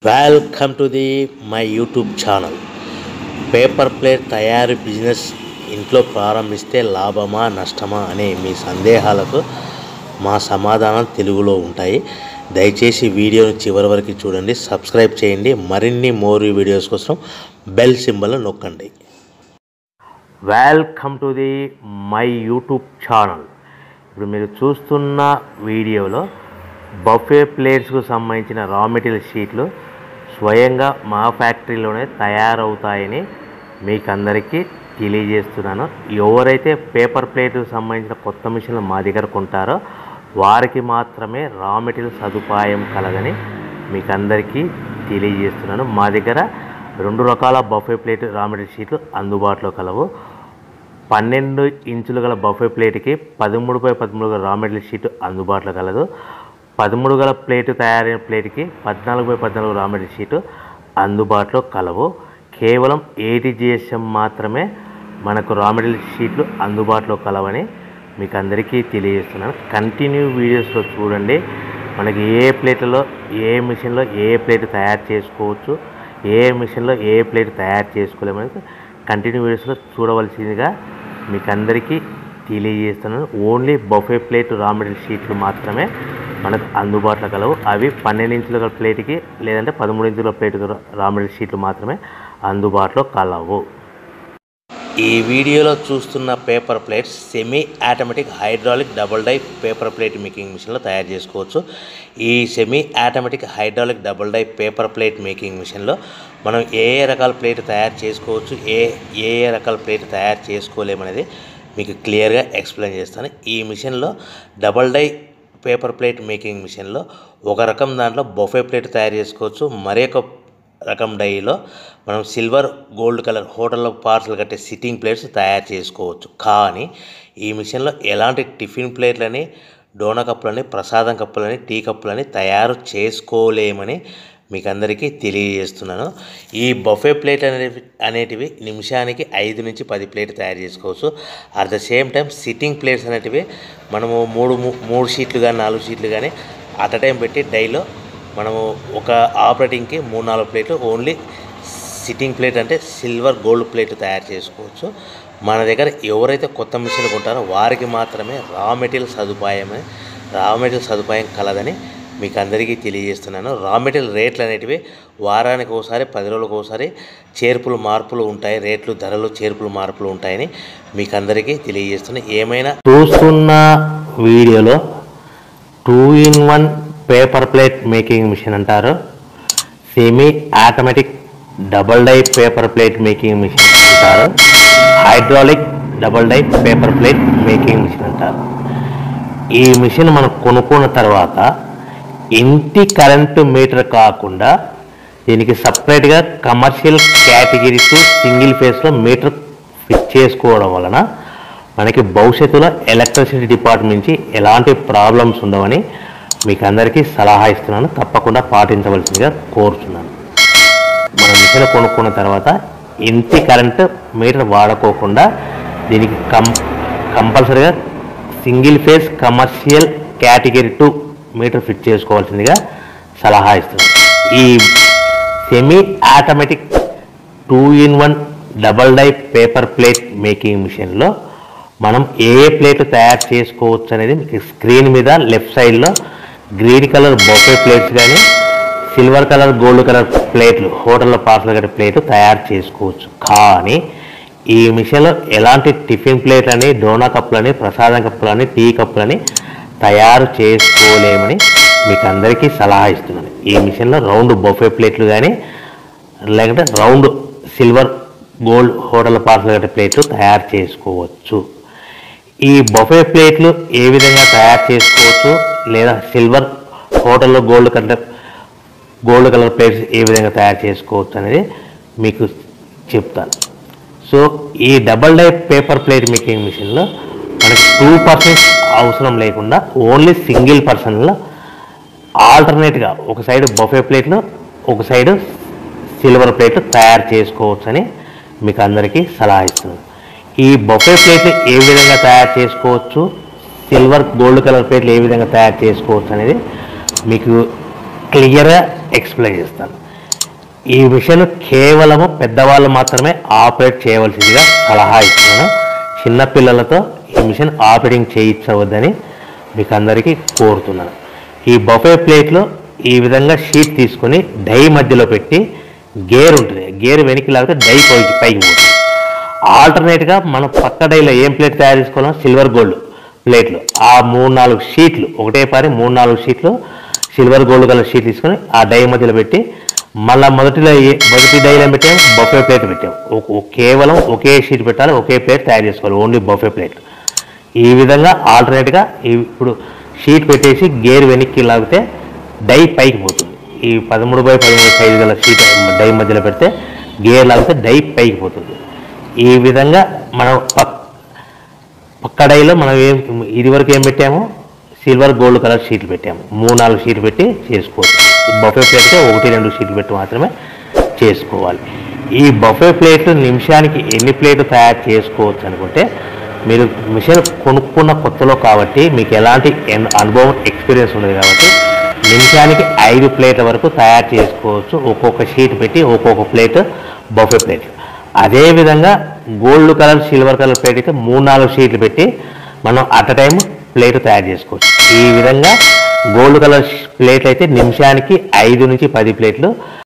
Welcome to the my YouTube channel. Paper plate తయారీ business ఇంట్లో ప్రారంభిస్తే లాభమా నష్టమా అనే మీ సందేహాలకు మా సమాధానం తెలుగులో ఉంటాయి. దయచేసి వీడియోని చివరి వరకు చూడండి, సబ్స్క్రైబ్ చేయండి. మరిన్ని మోర్ వీడియోస్ కోసం బెల్ సింబల్ నొక్కండి. Welcome to the my YouTube channel. ఇప్పుడు మీరు చూస్తున్న వీడియోలో బఫే ప్లేట్స్కు సంబంధించిన రా మెటీరియల్ షీట్లు స్వయంగా మా ఫ్యాక్టరీలోనే తయారవుతాయని మీకు అందరికీ తెలియజేస్తున్నాను. ఎవరైతే పేపర్ ప్లేట్కు సంబంధించిన కొత్త మిషన్లు మా దగ్గర కొంటారో వారికి మాత్రమే రా మెటీరియల్ సదుపాయం కలదని మీకు అందరికీ తెలియజేస్తున్నాను. మా దగ్గర 2 రకాల బఫే ప్లేట్ రా మెటీరియల్ షీట్లు అందుబాటులో కలవు. 12 ఇంచులు గల బఫే ప్లేట్కి 13x13 గల రా మెటీరియల్ షీట్ అందుబాటులో కలదు. 13 గల ప్లేటు తయారైన ప్లేట్కి 14x14 రా మెటీరియల్ షీటు అందుబాటులో కలవు. కేవలం 80 GSM మాత్రమే మనకు రా మెటీరియల్ షీట్లు అందుబాటులో కలవని మీకు అందరికీ తెలియజేస్తున్నాను. కంటిన్యూ వీడియోస్లో చూడండి. మనకి ఏ ప్లేట్లలో ఏ మిషన్లో ఏ ప్లేట్ తయారు చేసుకోవచ్చు, ఏ మిషన్లో ఏ ప్లేట్ తయారు చేసుకోలేమని కంటిన్యూ వీడియోస్లో చూడవలసిందిగా మీకు అందరికీ తెలియజేస్తున్నాను. Only buffet plate raw material షీట్లు మాత్రమే మనకు అందుబాటులో కలవు. అవి 12 ఇంచుల ప్లేట్కి లేదంటే 13 ఇంచుల ప్లేట్ రా మెటీరియల్ షీట్లు మాత్రమే అందుబాటులో కలవు. ఈ వీడియోలో చూస్తున్న paper plates semi automatic hydraulic double die paper plate making మిషన్లో తయారు చేసుకోవచ్చు. ఈ semi automatic hydraulic double die paper plate making మిషన్లో మనం ఏ రకాల ప్లేట్ తయారు చేసుకోవచ్చు, ఏ రకాల ప్లేట్ తయారు చేసుకోలేమనేది మీకు క్లియర్గా ఎక్స్ప్లెయిన్ చేస్తాను. ఈ మిషన్లో double die paper plate making మిషన్లో ఒక రకం దాంట్లో బఫే ప్లేట్ తయారు చేసుకోవచ్చు. మరొక రకం డైలో మనం సిల్వర్ గోల్డ్ కలర్ హోటల్లో పార్సల్ కట్టే సిట్టింగ్ ప్లేట్స్ తయారు చేసుకోవచ్చు. కానీ ఈ మిషన్లో ఎలాంటి టిఫిన్ ప్లేట్లని, డోనా కప్పులని, ప్రసాదం కప్పులని, టీ కప్పులని తయారు చేసుకోలేమని మీకు అందరికీ తెలియజేస్తున్నాను. ఈ బఫే ప్లేట్ అనేటివి నిమిషానికి 5 నుంచి 10 ప్లేట్ తయారు చేసుకోవచ్చు. At the same time sitting plates అనేటివి మనము 3 షీట్లు కానీ 4 షీట్లు కానీ అట్ టైం పెట్టి డైలో మనము ఒక ఆపరేటింగ్కి 3-4 ప్లేట్లు ఓన్లీ సిట్టింగ్ ప్లేట్ అంటే సిల్వర్ గోల్డ్ ప్లేట్ తయారు చేసుకోవచ్చు. మన దగ్గర ఎవరైతే కొత్త మిషన్లు కొంటారో వారికి మాత్రమే రా మెటీరియల్ సదుపాయం కలదని మీకు అందరికీ తెలియజేస్తున్నాను. రా మెటీరియల్ రేట్లు అనేటివి వారానికి ఒకసారి 10 రోజులకు ఒకసారి మార్పులు ఉంటాయి. రేట్లు ధరలు మార్పులు ఉంటాయని మీకు అందరికీ తెలియజేస్తున్నాను. ఏమైనా చూస్తున్న వీడియోలో 2-in-1 paper plate making machine అంటారు, semi automatic double die paper plate making machine అంటారు, hydraulic double die paper plate making machine అంటారు. ఈ మిషన్ మనం కొనుక్కున్న తర్వాత ఇంటి కరెంటు మీటర్ కాకుండా దీనికి సపరేట్గా కమర్షియల్ కేటగిరీతో సింగిల్ ఫేస్లో మీటర్ ఫిట్ చేసుకోవడం వలన మనకి భవిష్యత్తులో ఎలక్ట్రిసిటీ డిపార్ట్మెంట్ నుంచి ఎలాంటి ప్రాబ్లమ్స్ ఉండవని మీకు అందరికీ సలహా ఇస్తున్నాను. తప్పకుండా పాటించవలసిందిగా కోరుతున్నాను. మనం మిషన్ కొనుక్కున్న తర్వాత ఇంటి కరెంటు మీటర్ వాడుకోకుండా దీనికి కంపల్సరీగా single phase commercial category 2 meter fit చేసుకోవాల్సిందిగా సలహా ఇస్తున్నాను. ఈ semi automatic 2-in-1 double die paper plate making మిషన్లో మనం ఏ ప్లేట్ తయారు చేసుకోవచ్చు అనేది మీకు స్క్రీన్ మీద లెఫ్ట్ సైడ్లో గ్రీన్ కలర్ బఫే ప్లేట్స్ కానీ సిల్వర్ కలర్ గోల్డ్ కలర్ ప్లేట్లు హోటల్లో పార్సల్ కట్టే ప్లేట్ తయారు చేసుకోవచ్చు. కానీ ఈ మిషన్లో ఎలాంటి టిఫిన్ ప్లేట్లని, డోనా కప్పులని, ప్రసాదం కప్పులని, టీ కప్పులని తయారు చేసుకోలేమని మీకు అందరికీ సలహా ఇస్తున్నాను. ఈ మిషన్లో రౌండ్ బఫే ప్లేట్లు కానీ లేకుంటే round silver gold hotel parcel కట్టే ప్లేట్లు తయారు చేసుకోవచ్చు. ఈ బఫే ప్లేట్లు ఏ విధంగా తయారు చేసుకోవచ్చు లేదా సిల్వర్ హోటల్లో గోల్డ్ కలర్ ప్లేట్స్ ఏ విధంగా తయారు చేసుకోవచ్చు అనేది మీకు చెప్తాను. సో ఈ double die paper plate making మిషన్లో మనకి 2 పర్సన్స్ అవసరం లేకుండా ఓన్లీ సింగిల్ పర్సన్లో ఆల్టర్నేట్గా ఒక సైడ్ బఫే ప్లేట్లు ఒక సైడ్ సిల్వర్ ప్లేట్లు తయారు చేసుకోవచ్చు అని మీకు అందరికీ సలహా ఇస్తున్నాను. ఈ బఫే ప్లేట్లు ఏ విధంగా తయారు చేసుకోవచ్చు, సిల్వర్ గోల్డ్ కలర్ ప్లేట్లు ఏ విధంగా తయారు చేసుకోవచ్చు అనేది మీకు క్లియర్గా ఎక్స్ప్లెయిన్ చేస్తాను. ఈ మిషన్ కేవలము పెద్దవాళ్ళు మాత్రమే ఆపరేట్ చేయవలసిందిగా సలహా ఇస్తున్నాను. చిన్నపిల్లలతో ఈ మిషన్ ఆపరేటింగ్ చేయించవద్దని మీకు అందరికీ కోరుతున్నాను. ఈ బఫే ప్లేట్లో ఈ విధంగా షీట్ తీసుకొని డై మధ్యలో పెట్టి గేర్ ఉంటుంది, గేర్ వెనక్కి లాగితే డై పైకి పోతుంది. ఆల్టర్నేట్గా మనం పక్క డైలో ఏం ప్లేట్ తయారు చేసుకోవాలో సిల్వర్ గోల్డ్ ప్లేట్లు ఆ 3-4 షీట్లు ఒకటే పారి 3-4 షీట్లు సిల్వర్ గోల్డ్ కలర్ షీట్ తీసుకొని ఆ డై మధ్యలో పెట్టి మళ్ళీ మొదటి డైలో పెట్టాము, బఫే ప్లేట్ పెట్టాము. కేవలం ఒకే షీట్ పెట్టాలి, ఒకే ప్లేట్ తయారు చేసుకోవాలి, ఓన్లీ బఫే ప్లేట్. ఈ విధంగా ఆల్టర్నేట్గా ఇప్పుడు షీట్ పెట్టేసి గేర్ వెనక్కి లాగితే డై పైకి పోతుంది. ఈ 13x13 సైజు గల షీట్ డై మధ్యలో పెడితే గేర్ లాగితే డై పైకి పోతుంది. ఈ విధంగా మనం పక్క డైలో మనం ఇదివరకు ఏం పెట్టాము, సిల్వర్ గోల్డ్ కలర్ షీట్లు పెట్టాము. 3-4 షీట్లు పెట్టి చేసుకోవచ్చు. బఫే ప్లేట్కి 1-2 షీట్లు పెట్టి మాత్రమే చేసుకోవాలి. ఈ బఫే ప్లేట్లు నిమిషానికి ఎన్ని ప్లేట్లు తయారు చేసుకోవచ్చు అనుకుంటే, మీరు మిషన్ కొనుక్కున్న కొత్తలో కాబట్టి మీకు ఎలాంటి అనుభవం ఎక్స్పీరియన్స్ ఉండదు కాబట్టి నిమిషానికి 5 ప్లేట్ల వరకు తయారు చేసుకోవచ్చు. ఒక్కొక్క షీట్ పెట్టి ఒక్కొక్క ప్లేట్ బఫే ప్లేట్. అదేవిధంగా gold colour silver colour plate అయితే 3-4 షీట్లు పెట్టి మనం అట్ అ టైం ప్లేట్ తయారు చేసుకోవచ్చు. ఈ విధంగా గోల్డ్ కలర్ ప్లేట్ అయితే నిమిషానికి 5 నుంచి 10 ప్లేట్లు,